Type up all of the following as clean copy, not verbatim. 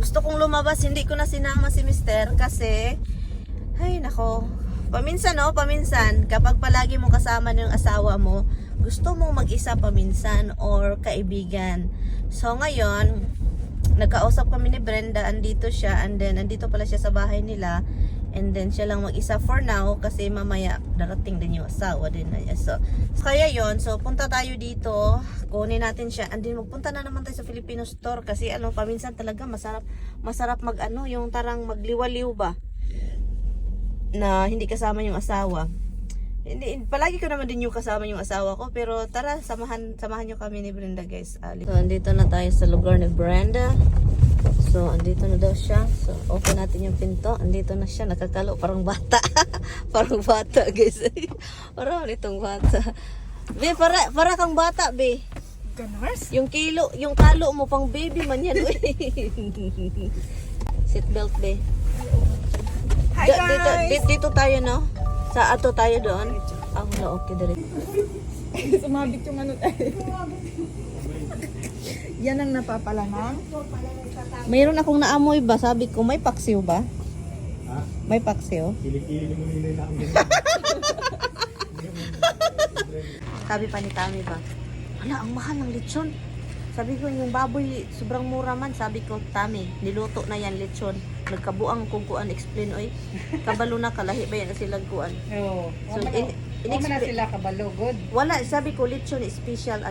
gusto kong lumabas, hindi ko na sinama si Mister kasi, ay nako, paminsan paminsan, kapag palagi mo kasama ng asawa mo, gusto mo mag-isa paminsan or kaibigan. So ngayon, nagkausap kami ni Brenda, andito siya, and then andito pala siya sa bahay nila. And then siya lang mag-isa for now kasi mamaya darating din yung asawa din na niya. So kaya yon, so punta tayo dito, kunin natin siya, and then magpunta na naman tayo sa Filipino store kasi paminsan talaga masarap mag yung tarang magliwaliw ba na hindi kasama yung asawa. Hindi, palagi ko naman din yung kasama yung asawa ko, pero tara, samahan nyo kami ni Brenda, guys. So andito na tayo sa lugar ni Brenda. So, andito na daw siya. So, open natin yung pinto. Andito na siya. Nakakalo. Parang bata. Parang bata, guys. Parang itong bata. Be, para kang bata, be. Ganars? Yung talo mo pang baby man yan. Seatbelt, be. Hi, guys! Dito tayo, no? Sa ato tayo doon. Ah, wala. Okay, dali. Sumabit yung ano tayo. Yan ang napapalanang. Mayroon akong naamoy ba? Sabi ko, may paksiw ba? Ha? May paksiw? Kilikili mo nila ang Sabi pa ni Tami ba? Wala, ang mahal ng lechon. Sabi ko, yung baboy, sobrang mura man. Sabi ko, Tami, niluto na yan lechon. Nagkabuang kung kuan explain, oy. Kabalo na, kalahi ba yan na silang kuan? Oo. So, Wala na sila kabalo, good. wala, sabi ko, lechon special,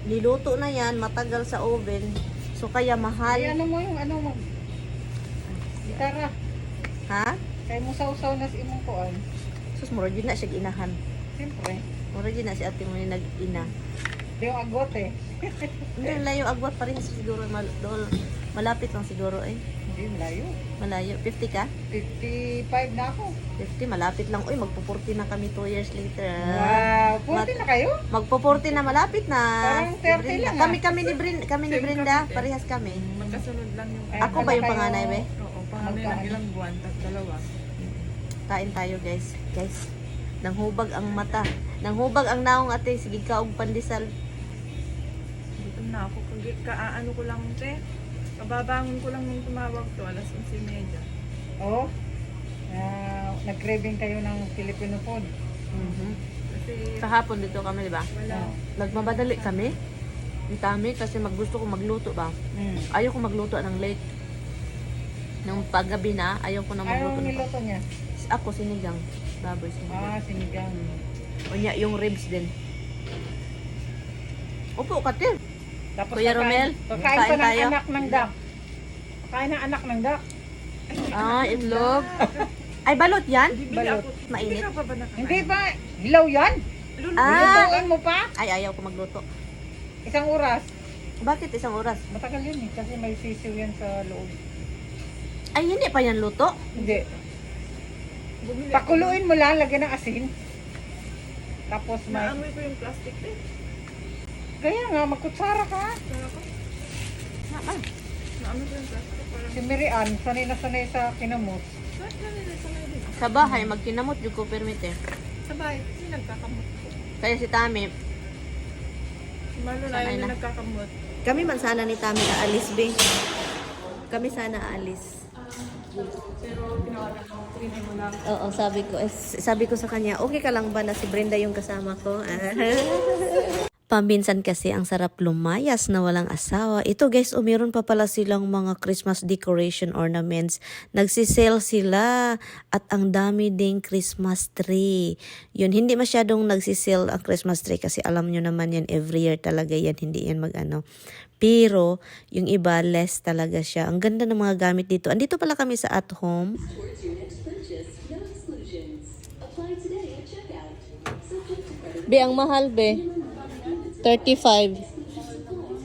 niluto na yan, matagal sa oven. So, kaya mahal. Ay, ano mo yung ano mo? Gitara. Ha? Kaya mo sausaw na si imong kuan. Sus, mura yun na siya ginahan. Siyempre. Mura yun na si ate mo yung nag-ina. Di yung agot eh. Hindi, layo agwat pa rin siguro. Malapit lang siguro eh. Hindi, layo. Malayo. 50 ka? 55 na ako. 50, malapit lang. Uy, magpo-40 na kami 2 years later. Wow, 40 na kayo? Magpo-40 na, malapit na. Parang 30 Si Brenda. lang, Kami ni Brenda, parehas kami. Magkasunod lang yung... Ay, Ako ba yung kayo- panganay, be? Oo, pangalan ng ilang buwan, dalawa. Kain tayo, guys. Guys, nanghubag ang mata. Nanghubag ang naong ate. Sige ka og pandesal. Dito na ako. Kaano ko lang, te. Kababangon ko lang nung tumawag to, alas 11:30. Oo. Nag-craving kayo ng Filipino food. Kasi Kahapon dito kami, di ba? wala. Nagmamadali kami. Ang dami kasi gusto ko magluto ba. Ayaw ko magluto ng late. Nung paggabi na, ayaw ko na magluto. Anong niluto niya? Ako sinigang. Baboy sinigang. Sinigang. O niya, yung ribs din. Upo ka, Tim. Tapos Kuya Romel, Kain kain pa ng tayo. anak ng duck. Kain ng anak ng duck. Ah, itlog. Ay, balot yan? Bibili Balot. ako. Hindi Mainit. ka pa ba nakakain? Hindi pa. Hilaw yan. Ah, Lutuin mo pa. ay, ayaw ko magluto. Isang oras. Bakit isang oras? Matagal yun eh. Kasi may sisiw yan sa loob. Ay, hindi pa yan luto. Hindi. Bumili ako. Pakuluin mo lang. Lagyan ng asin. Tapos may... Naamoy ko yung plastic, te. Kaya nga, magkutsara ka. Kaya ko, Ah, naamoy ko yung plastic. Parang, Si Mirian, sanay na sanay sa kinamot. bakit na nila sa ngayon? sa bahay, magkinamot yung ko permite. Sa bahay, kasi nagkakamot ko. Kaya si Tami, Si Marlon Sanay ayaw na. na nagkakamot. kami man sana ni Tami aalis, be. Kami sana aalis. Pero pinawagan ko, trinay mo lang. Oo, sabi ko sa kanya, okay ka lang ba na si Brenda yung kasama ko? Paminsan kasi ang sarap lumayas na walang asawa. Ito guys, meron pa pala silang mga Christmas decoration ornaments. Nagsisale sila at ang dami ding Christmas tree. Yun, hindi masyadong nagsisale ang Christmas tree kasi alam nyo naman yan, every year talaga yan, hindi yan mag-ano. Pero, yung iba, less talaga siya. Ang ganda ng mga gamit dito. Andito pala kami sa at home. Be, ang mahal, be. 35.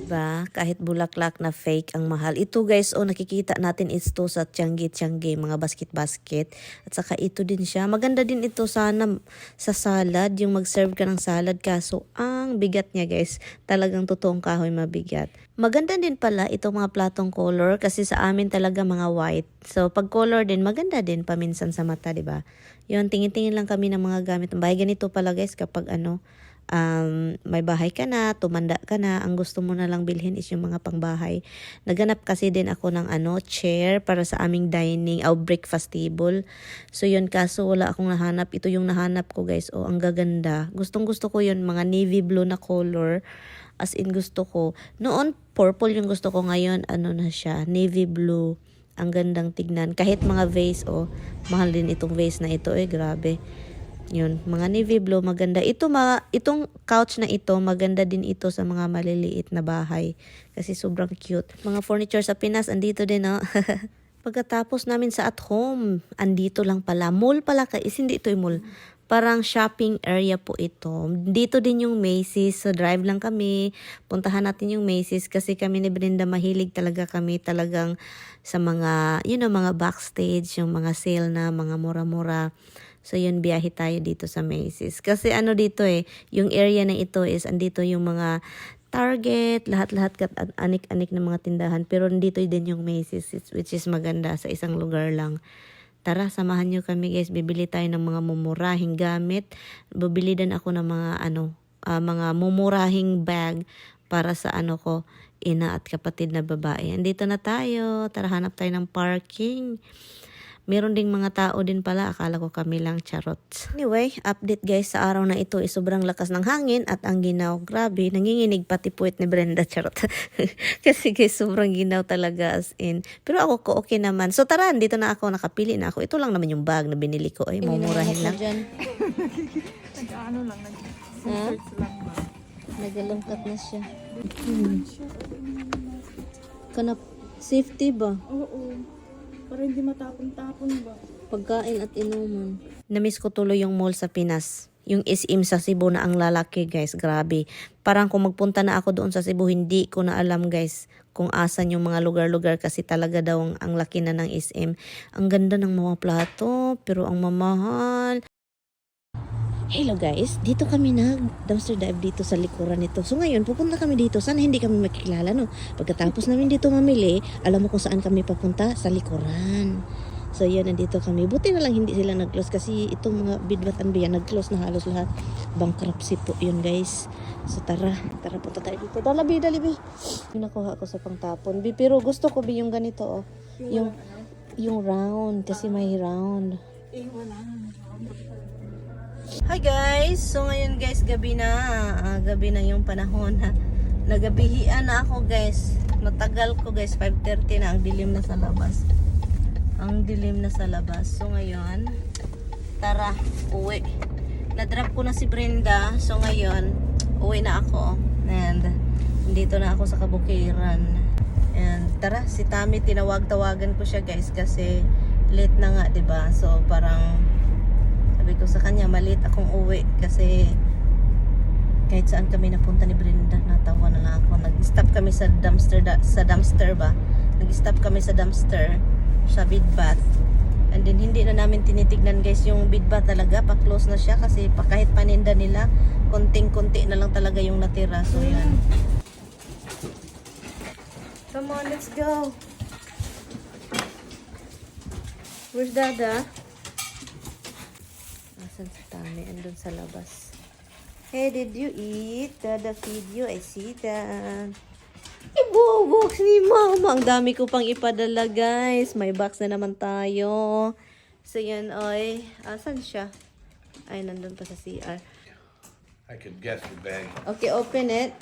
Diba? Kahit bulaklak na fake ang mahal. Ito guys, nakikita natin ito sa Tiangge, mga basket-basket. At saka ito din siya. Maganda din ito sana sa salad. Yung mag-serve ka ng salad. Kaso, ang bigat niya guys. Talagang totoong kahoy mabigat. Maganda din pala itong mga platong color. Kasi sa amin talaga mga white. So, pag color din, maganda din paminsan sa mata, diba? Yun, tingin-tingin lang kami ng mga gamit. Bahay ganito pala guys kapag may bahay ka na, tumanda ka na, ang gusto mo na lang bilhin is yung mga pangbahay. Naganap kasi din ako ng chair para sa aming dining o breakfast table. So yun, kaso wala akong nahanap. Ito yung nahanap ko guys. Oh, ang gaganda. Gustong gusto ko yun, mga navy blue na color. As in gusto ko. Noon purple yung gusto ko, ngayon na siya, navy blue. Ang gandang tignan. Kahit mga vase, mahal din itong vase na ito, grabe. Yun, mga navy blue, maganda. Itong couch na ito, maganda din ito sa mga maliliit na bahay. Kasi sobrang cute. Mga furniture sa Pinas, andito din, Pagkatapos namin sa at home, andito lang pala. Mall pala, hindi ito yung mall. Parang shopping area po ito. Dito din yung Macy's. So, drive lang kami. Puntahan natin yung Macy's kasi kami ni Brenda mahilig talaga kami talagang sa mga, mga backstage, yung mga sale na, mga mura-mura. So, yun, biyahe tayo dito sa Macy's. Kasi dito yung area na ito is, andito yung mga Target, lahat-lahat anik-anik ng mga tindahan. Pero dito din yung Macy's, which is maganda sa isang lugar lang. Tara, samahan nyo kami guys. Bibili tayo ng mga mumurahing gamit. Bibili din ako ng mga, mga mumurahing bag para sa ko, ina at kapatid na babae. Andito na tayo. Tara, hanap tayo ng parking. Meron ding mga tao din pala. Akala ko kami lang, charot. Anyway, update guys, sa araw na ito is sobrang lakas ng hangin at ang ginaw. Grabe, nanginginig pati puwet ni Brenda, charot. Kasi guys, sobrang ginaw talaga as in. Pero ako ko okay naman. So tara, dito na ako, nakapili na ako. Ito lang naman yung bag na binili ko. Ay, mumurahin lang. Nag-ano lang, nag-search lang ba? Nagalangkat na siya. Kanap, safety ba? Oo. Para hindi matapon-tapon ba? Pagkain at inuman. Namiss ko tuloy yung mall sa Pinas. Yung SM sa Cebu na ang lalaki guys, grabe. Parang kung magpunta na ako doon sa Cebu, hindi ko na alam guys kung asan yung mga lugar-lugar kasi talaga daw ang laki na ng SM. Ang ganda ng mga plato, pero ang mamahal. Hello guys, dito kami dumpster dive dito sa likuran nito. So ngayon, pupunta kami dito. Sana hindi kami makikilala, no? Pagkatapos namin dito mamili, alam mo kung saan kami papunta? Sa likuran. So yun, nandito kami. Buti na lang hindi sila nag-close kasi itong mga Bidbat and Biyan, nag-close na halos lahat. Bankruptcy po yun guys. So tara punta tayo dito. Dalabi. Yung nakuha ko sa pangtapon. Pero gusto ko yung ganito, yung round, kasi may round. Hi guys! So ngayon guys, gabi na yung panahon ha. Nagabihian na ako guys. Matagal ko guys, 5:30 na, ang dilim na sa labas. So ngayon, tara, uwi. Na-drop ko na si Brenda. So ngayon, uwi na ako. And dito na ako sa Kabukiran. And tara, si Tami, tawagan ko siya guys kasi late na nga, 'di ba? So parang sabi ko sa kanya, malit akong uwi kasi kahit saan kami napunta ni Brenda, natawa na lang ako. Nag-stop kami sa dumpster ba? Nag-stop kami sa dumpster sa Bidbat. And then hindi na namin tinitignan guys yung Bidbat talaga, pa-close na siya kasi kahit paninda nila, konting-konti na lang talaga yung natira. So yan. Come on, let's go. Where's Dada? Asan si Tami? Andun sa labas. Hey, did you eat? Dada feed you? I see that. Ibubox ni Mama. Ang dami ko pang ipadala, guys. May box na naman tayo. So, yan, oy. Asan siya? Ay, nandun pa sa CR. I could guess the bag. Okay, open it.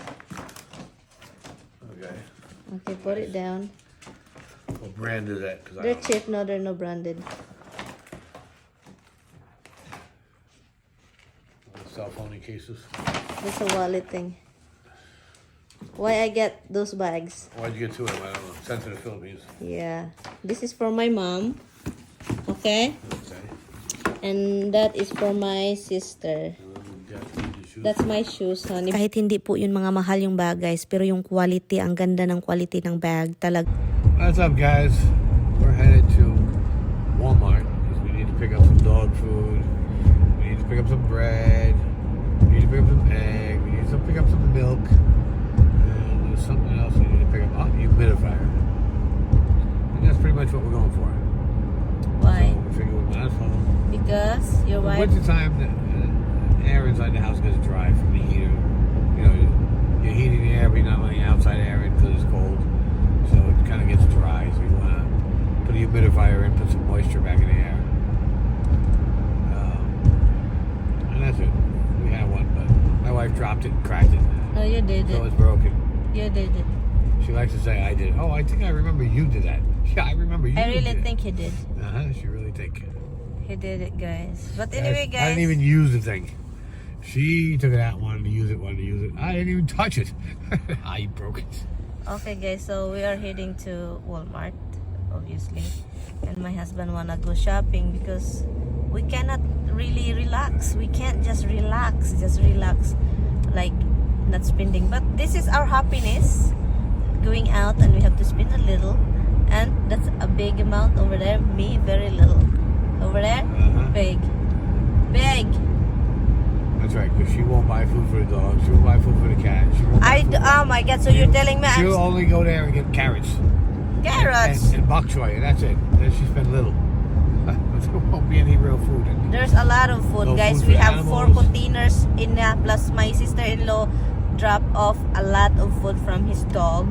Okay. Okay, put it down. What brand is that? Cause They're cheap. No, they're no branded. cell phone cases. It's a wallet thing. Why I get those bags? Why'd you get two of them? I don't know. Sent to the Philippines. Yeah. This is for my mom. Okay? Okay. And that is for my sister. That's my shoes, honey. Kahit hindi po yun mga mahal yung bag, guys. Pero yung quality, ang ganda ng quality ng bag. What's up, guys? We're headed to Walmart because we need to pick up some dog food. We need to pick up some bread. We need to pick up some egg. We need to pick up some milk. And there's something else we need to pick up. Oh, humidifier. And that's pretty much what we're going for. Why? So we figure we might as well. Because your wife... Winter time, air inside the house gets dry from the heater. You know, you're heating the air, but you're not letting outside air in because it's cold. So it kind of gets dry. So you want to put a humidifier in, put some moisture back in the air. And that's it. We had one, but my wife dropped it and cracked it. No, you did So it. it's broken. You did it. She likes to say I did. Oh, I think I remember you did that. Yeah, I remember you. I really did. think he did. She really think. He did it, guys. But anyway, guys. I didn't even use the thing. She took it out, wanted to use it. I didn't even touch it. I broke it. Okay, guys. So we are heading to Walmart, obviously, and my husband wanna go shopping because we cannot really relax. We can't just relax, like not spending. But this is our happiness, going out, and we have to spend a little, and that's a big amount over there. Me, very little. Over there, big. That's right, because she won't buy food for the dog. She won't buy food for the cat. She won't buy food. Oh my God! So you're telling me She'll only go there and get carrots. carrots? And bok choy, and that's it. Then she spend little. There won't be any real food. There's a lot of food, No guys. food We for have 4 animals. containers in plus my sister-in-law dropped off a lot of food from his dog.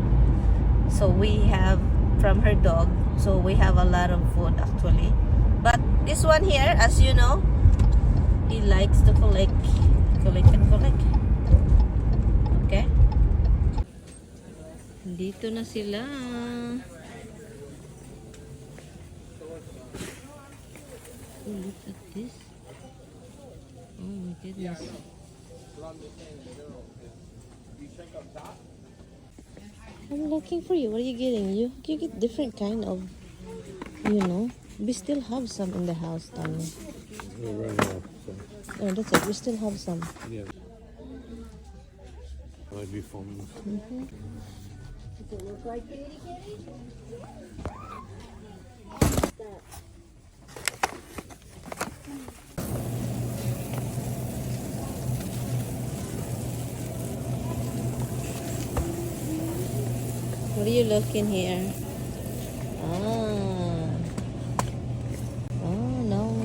So we have from her dog. So we have a lot of food actually. But this one here, as you know, he likes to collect. Okay? Dito na sila. Oh, look at this. Oh my goodness. I'm looking for you. What are you getting? You get different kind of, we still have some in the house, Tommy. Oh, that's it. We still have some. Yeah. Might be phones. What are you looking here? Oh no.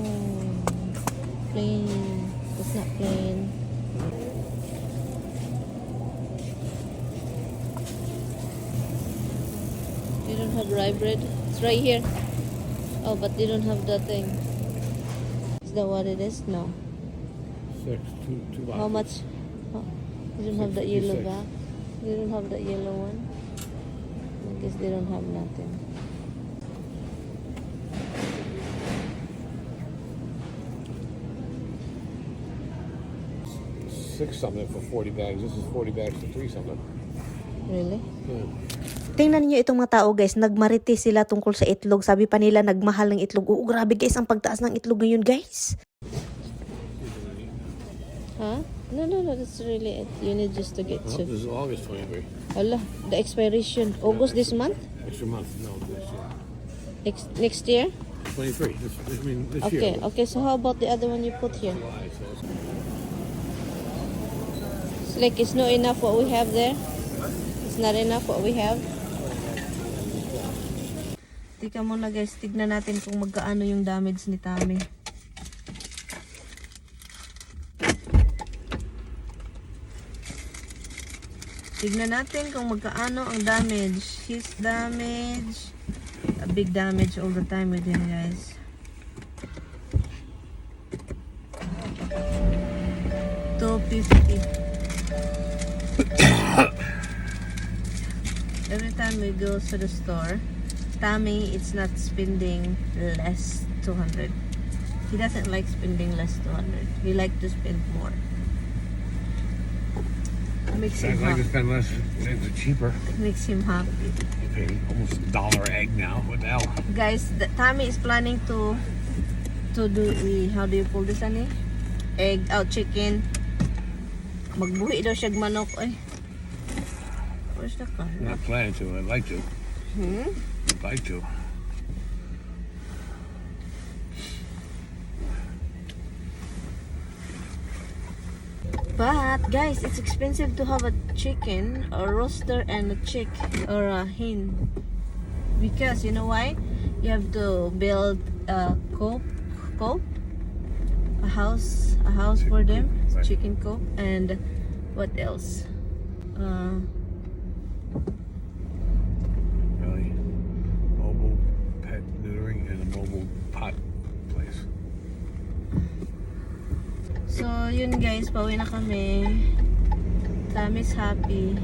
Plain. It's not plain. You don't have rye bread? It's right here. Oh, but they don't have that thing. Is that what it is? No. 6, two boxes. How much? Oh, you don't have that yellow 656. bag? You don't have that yellow one? I guess they don't have nothing. $6 something for 40 bags. This is 40 bags for 3 something. Really? Yeah. Tingnan niyo itong mga tao guys, nagmarites sila tungkol sa itlog. Sabi pa nila nagmahal ng itlog. Oo, grabe guys, ang pagtaas ng itlog ngayon guys. Huh? No, that's really it. You need just to get Oh, two. this is August 23. Allah, the expiration. August this month? Extra month. No, this year. Next year? 23. This Okay, year. okay. So how about the other one you put here? July, so it's- It's like it's not enough what we have there. It's not enough what we have. Tika muna guys, tignan natin kung magkaano yung damage ni Tommy. Tignan natin kung magkaano ang damage. His damage. A big damage all the time with him, guys. $250. Every time we go to the store, Tommy, it's not spending less 200. He doesn't like spending less 200. He like to spend more. Makes him I'd like to happy. spend less. It's cheaper. Makes him happy. You pay almost $1 egg now. What the hell? Guys, Tommy is planning to do how do you call this ani? Egg out chicken. Magbuhi daw siya manok ay. Where's the car? I'm not planning to. I'd like to. I'd like to. But guys, it's expensive to have a chicken, a rooster, and a chick or a hen. Because you know why? You have to build a coop, a house for Chicken them, coop, right. chicken coop, and what else? Really? Mobile pet neutering and a mobile pot place. So, yun guys, pauwi na kami. Sam is happy.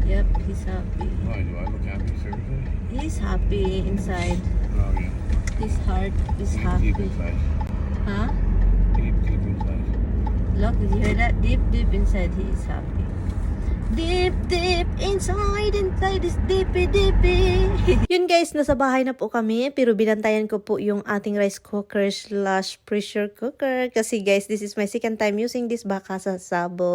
Yep, he's happy. Why, do I look happy, seriously? He's happy inside. Oh, yeah. His heart is Deep, happy. deep inside. Huh? Deep, deep inside. Look, did you hear that? Deep, deep inside, he is happy. Deep, deep inside is deepy, deepy. Yun guys, nasa bahay na po kami pero binantayan ko po yung ating rice cooker / pressure cooker kasi guys, this is my second time using this baka sa sabon.